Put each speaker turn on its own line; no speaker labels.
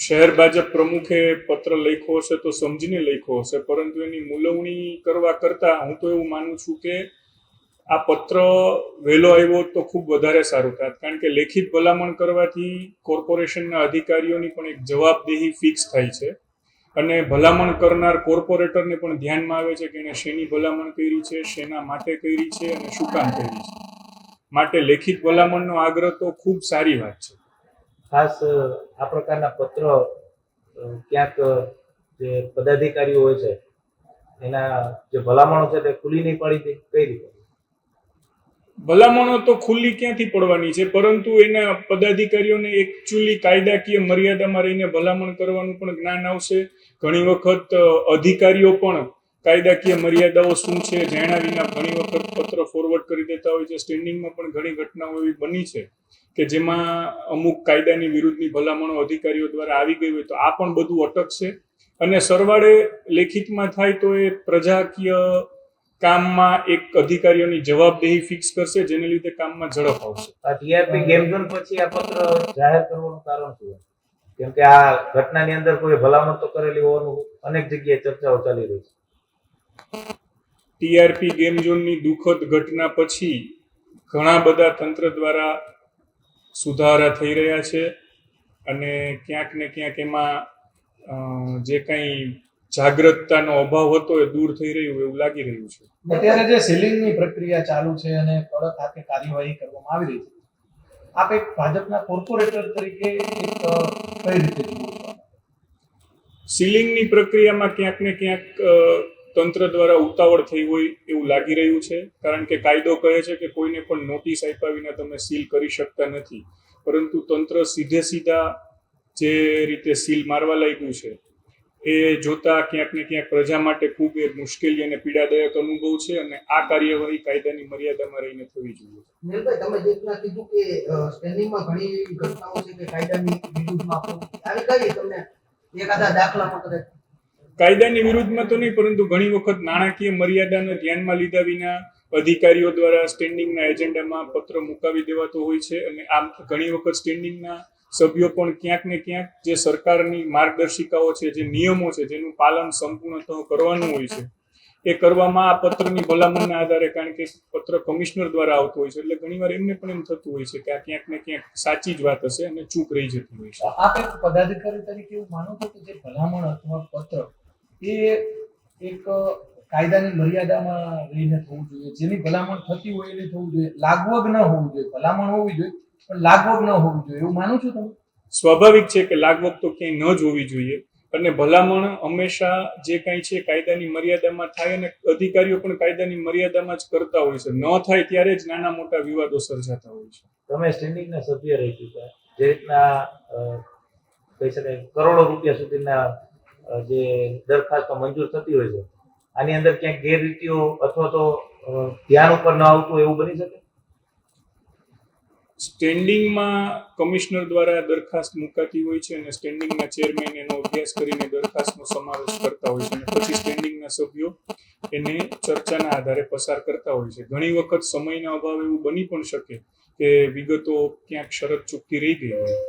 શહેર ભાજપ પ્રમુખે પત્ર લખ્યો હશે તો સમજીને લખ્યો હશે, પરંતુ એની મૂલવણી કરવા કરતાં હું તો એવું માનું છું કે આ પત્ર વહેલો આવ્યો તો ખૂબ વધારે સારું થાત, કારણ કે લેખિત ભલામણ કરવાથી કોર્પોરેશનના અધિકારીઓની પણ એક જવાબદેહી ફિક્સ થાય છે અને ભલામણ કરનાર કોર્પોરેટરને પણ ધ્યાનમાં આવે છે કે એણે શેની ભલામણ કરી છે, શેના માટે કરી છે અને શું કામ કરી છે. માટે લેખિત ભલામણનો આગ્રહ તો ખૂબ સારી વાત છે.
ખાસ આ પ્રકારના પત્ર ક્યાંક જે પદાધિકારીઓ હોય છે એના જે ભલામણો છે તે ખુલ્લી નહીં પડી કઈ રીતે?
ભલામણો તો ખુલ્લી ક્યાંથી પડવાની છે, પરંતુ એના પદાધિકારીઓને એકચ્યુઅલી કાયદાકીય મર્યાદામાં રહીને ભલામણ કરવાનું પણ જ્ઞાન આવશે. ઘણી વખત અધિકારીઓ પણ કાયદાકીય મર્યાદાઓ શું છે જાણ્યા વિના ઘણી વખત પત્ર ફોરવર્ડ કરી દેતા હોય છે. સ્ટેન્ડિંગમાં પણ ઘણી ઘટનાઓ એવી બની છે કે જેમાં અમુક કાયદાની વિરુદ્ધની ભલામણો અધિકારીઓ દ્વારા આવી ગઈ હોય, તો આ પણ બધું અટકશે અને સરવાળે લેખિતમાં થાય તો એ પ્રજાકીય કામમાં એક અધિકારીઓની જવાબદેહી ફિક્સ કરશે, જેને લીધે કામમાં ઝડપ આવશે.
ટીઆરપી ગેમ ઝોન પછી આ પત્ર જાહેર કરવાનું કારણ શું? કેમ કે આ ઘટનાની અંદર કોઈ ભલામણ તો કરેલી હોવાનું અનેક જગ્યાએ ચર્ચાઓ ચાલી રહી છે.
ટીઆરપી ગેમ ઝોનની દુઃખદ ઘટના પછી ઘણા બધા તંત્ર દ્વારા સુધારા થઈ રહ્યા છે અને ક્યાંક ને ક્યાંક એમાં જે કંઈ જાગૃતતાનો અભાવ હતો એ દૂર થઈ રહ્યું એવું લાગી રહ્યું છે.
અત્યારે જે સીલિંગની પ્રક્રિયા ચાલુ છે અને કડક હાથે કાર્યવાહી કરવામાં આવી રહી છે, આપ એક ભાજપના કોર્પોરેટર તરીકે કઈ રીતે જુઓ છો?
સીલિંગની પ્રક્રિયામાં ક્યાંક ને ક્યાંક તંત્ર દ્વારા ઉતાવળ થઈ હોય એવું લાગી રહ્યું છે, કારણ કે કાયદો કહે છે કે કોઈને પણ નોટિસ આપ્યા વિના તમે સીલ કરી શકતા નથી, પરંતુ તંત્ર સીધા જે રીતે સીલ મારવા લાગ્યું છે એ જોતા ક્યાંક ને ક્યાંક પ્રજા માટે ખૂબ એક મુશ્કેલી અને પીડાદાયક અનુભવ છે અને આ કાર્યવાહી કાયદાની મર્યાદામાં રહીને થવી જોઈએ.
નીલભાઈ, તમે જે કીધું કે સ્ટેન્ડિંગમાં ઘણી ઘટનાઓ છે કે કાયદાની વિરુદ્ધમાં આવી કઈ તમને એકાદા દાખલામાં કરે?
કાયદાની વિરુદ્ધમાં તો નહીં, પરંતુ ઘણી વખત નાણાકીય મર્યાદાને ધ્યાનમાં લીધા વિના અધિકારીઓ દ્વારા સ્ટેન્ડિંગના એજન્ડામાં પત્ર મુકાવી દેવાતો હોય છે અને આમ ઘણી વખત સ્ટેન્ડિંગના સભ્યો પણ ક્યાંક ને ક્યાંક જે સરકારની માર્ગદર્શિકાઓ છે, જે નિયમો છે, જેનું પાલન સંપૂર્ણતઃ કરવાનું હોય છે એ કરવામાં આ પત્રની ભલામણના આધારે, કારણ કે પત્ર કમિશનર દ્વારા આવતો હોય છે એટલે ઘણીવાર એમને પણ એમ થતું હોય છે કે આ ક્યાંક ને ક્યાંક સાચી જ વાત હશે અને ચૂક રહી જતી હોય છે.
આપ એક પદાધિકારી તરીકે એવું માનો છો કે જે ભલામણ અથવા પત્ર એ એક કાયદાની મર્યાદામાં રહીને થવું જોઈએ, જેની ભલામણ થતી હોય એને થવું જોઈએ, લાગવગ ન હોવું જોઈએ, ભલામણ હોવી જોઈએ પણ લાગવગ ન હોવી જોઈએ, એવું માનું છો તમે?
સ્વાભાવિક છે કે લાગવગ તો ક્યાંય ન જ હોવી જોઈએ અને ભલામણ હંમેશા જે કાંઈ છે કાયદાની મર્યાદામાં થાય અને અધિકારીઓ પણ કાયદાની મર્યાદામાં જ કરતા હોય છે. ન થાય ત્યારે જ નાના મોટા વિવાદો સર્જાતા હોય છે.
તમે સ્ટેન્ડિંગના સભ્ય રહી ચૂક્યા, જે રીતના કહી શકાય કરોડો રૂપિયા સુધીના જે દરખાસ્તો મંજૂર થતી હોય છે, આની અંદર ક્યાંક ગેરરીતિઓ અથવા તો ધ્યાન ઉપર ન આવતું એવું બની શકે?
સ્ટેન્ડિંગમાં કમિશનર દ્વારા દરખાસ્ત મુકાતી હોય છે અને સ્ટેન્ડિંગના ચેરમેન એનો અભ્યાસ કરીને દરખાસ્તનો સમાવેશ કરતા હોય છે અને પછી સ્ટેન્ડિંગના સભ્યો એને ચર્ચાના આધારે પસાર કરતા હોય છે. ઘણી વખત સમયના અભાવે એવું બની પણ શકે કે વિગતો ક્યાંક શરત ચૂકતી રહી ગઈ હોય